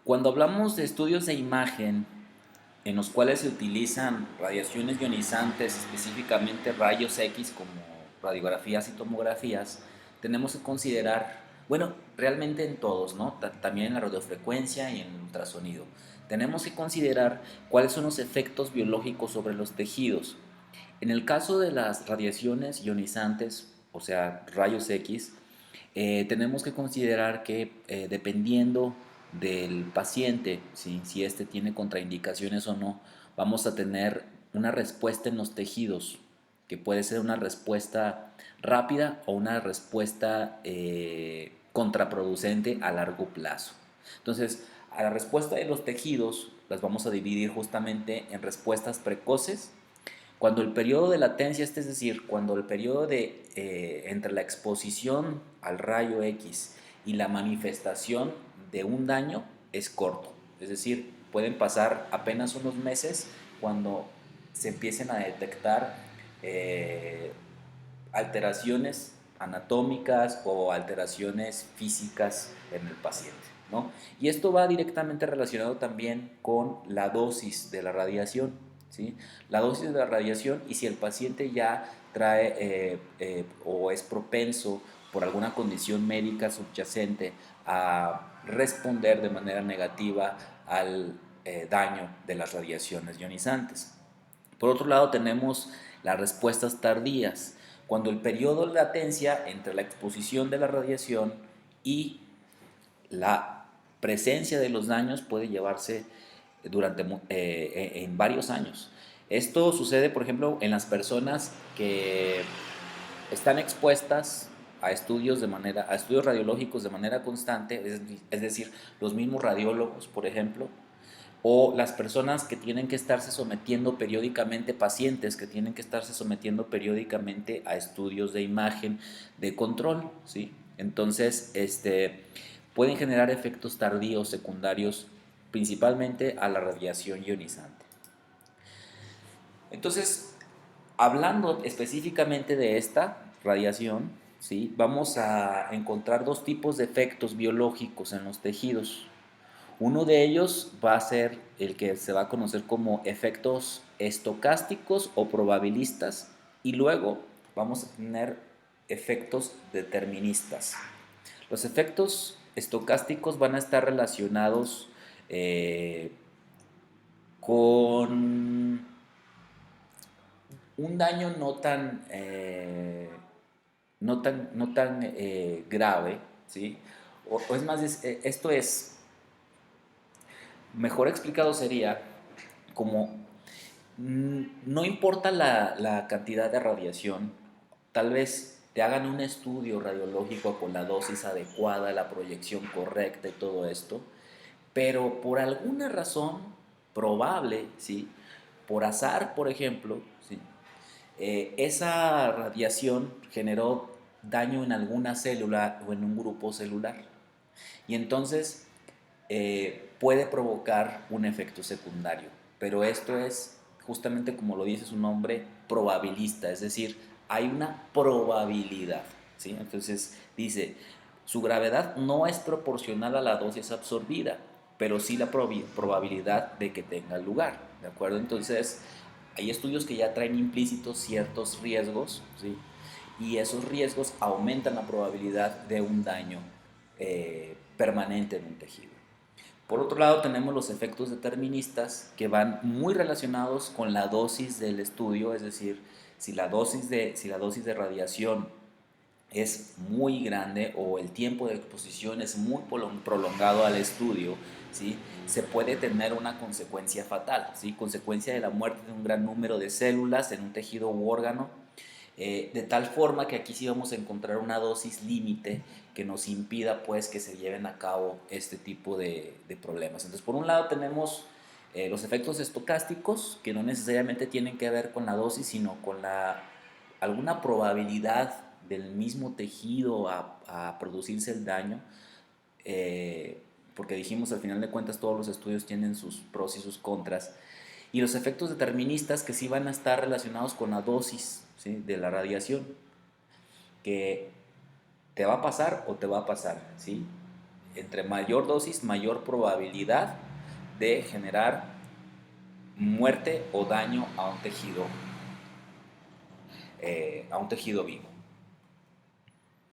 Cuando hablamos de estudios de imagen en los cuales se utilizan radiaciones ionizantes, específicamente rayos X como radiografías y tomografías, tenemos que considerar, bueno, realmente en todos, ¿no? También en la radiofrecuencia y en el ultrasonido. Tenemos que considerar cuáles son los efectos biológicos sobre los tejidos. En el caso de las radiaciones ionizantes, o sea, rayos X, tenemos que considerar que dependiendo del paciente, ¿sí? Si este tiene contraindicaciones o no, vamos a tener una respuesta en los tejidos, que puede ser una respuesta rápida o una respuesta contraproducente a largo plazo. Entonces, a la respuesta de los tejidos las vamos a dividir justamente en respuestas precoces cuando el periodo de latencia, es decir, cuando el periodo entre la exposición al rayo X y la manifestación de un daño es corto, es decir, pueden pasar apenas unos meses cuando se empiecen a detectar eh, alteraciones anatómicas o alteraciones físicas en el paciente, ¿no? Y esto va directamente relacionado también con la dosis de la radiación, ¿sí? La dosis de la radiación y si el paciente ya trae o es propenso por alguna condición médica subyacente a responder de manera negativa al daño de las radiaciones ionizantes. Por otro lado, tenemos las respuestas tardías, cuando el periodo de latencia entre la exposición de la radiación y la presencia de los daños puede llevarse en varios años. Esto sucede, por ejemplo, en las personas que están expuestas a estudios radiológicos de manera constante, es decir, los mismos radiólogos, por ejemplo, o las personas que tienen que estarse sometiendo periódicamente, pacientes que tienen que estarse sometiendo periódicamente a estudios de imagen de control, ¿sí? Entonces, pueden generar efectos tardíos secundarios principalmente a la radiación ionizante. Entonces, hablando específicamente de esta radiación, ¿sí? Vamos a encontrar dos tipos de efectos biológicos en los tejidos. Uno de ellos va a ser el que se va a conocer como efectos estocásticos o probabilistas y luego vamos a tener efectos deterministas. Los efectos estocásticos van a estar relacionados eh, con un daño no tan grave, ¿sí? O es más, esto es, mejor explicado sería como no importa la cantidad de radiación, tal vez te hagan un estudio radiológico con la dosis adecuada, la proyección correcta y todo esto, pero por alguna razón probable, ¿sí? Por azar, por ejemplo, ¿sí? Esa radiación generó daño en alguna célula o en un grupo celular. Y entonces puede provocar un efecto secundario. Pero esto es, justamente como lo dice su nombre, probabilista, es decir, hay una probabilidad, ¿sí? Entonces dice, su gravedad no es proporcional a la dosis absorbida, pero sí la probabilidad de que tenga lugar, ¿de acuerdo? Entonces, hay estudios que ya traen implícitos ciertos riesgos, ¿sí? Y esos riesgos aumentan la probabilidad de un daño permanente en un tejido. Por otro lado, tenemos los efectos deterministas que van muy relacionados con la dosis del estudio, es decir, si la dosis de radiación es muy grande o el tiempo de exposición es muy prolongado al estudio, ¿sí? Se puede tener una consecuencia fatal, ¿sí? Consecuencia de la muerte de un gran número de células en un tejido u órgano, de tal forma que aquí sí vamos a encontrar una dosis límite que nos impida pues que se lleven a cabo este tipo de problemas. Entonces, por un lado tenemos los efectos estocásticos, que no necesariamente tienen que ver con la dosis, sino con alguna probabilidad del mismo tejido a producirse el daño, porque dijimos al final de cuentas todos los estudios tienen sus pros y sus contras, y los efectos deterministas que sí van a estar relacionados con la dosis, ¿sí? De la radiación, que te va a pasar o te va a pasar, ¿sí? entre mayor dosis, mayor probabilidad de generar muerte o daño a un tejido vivo.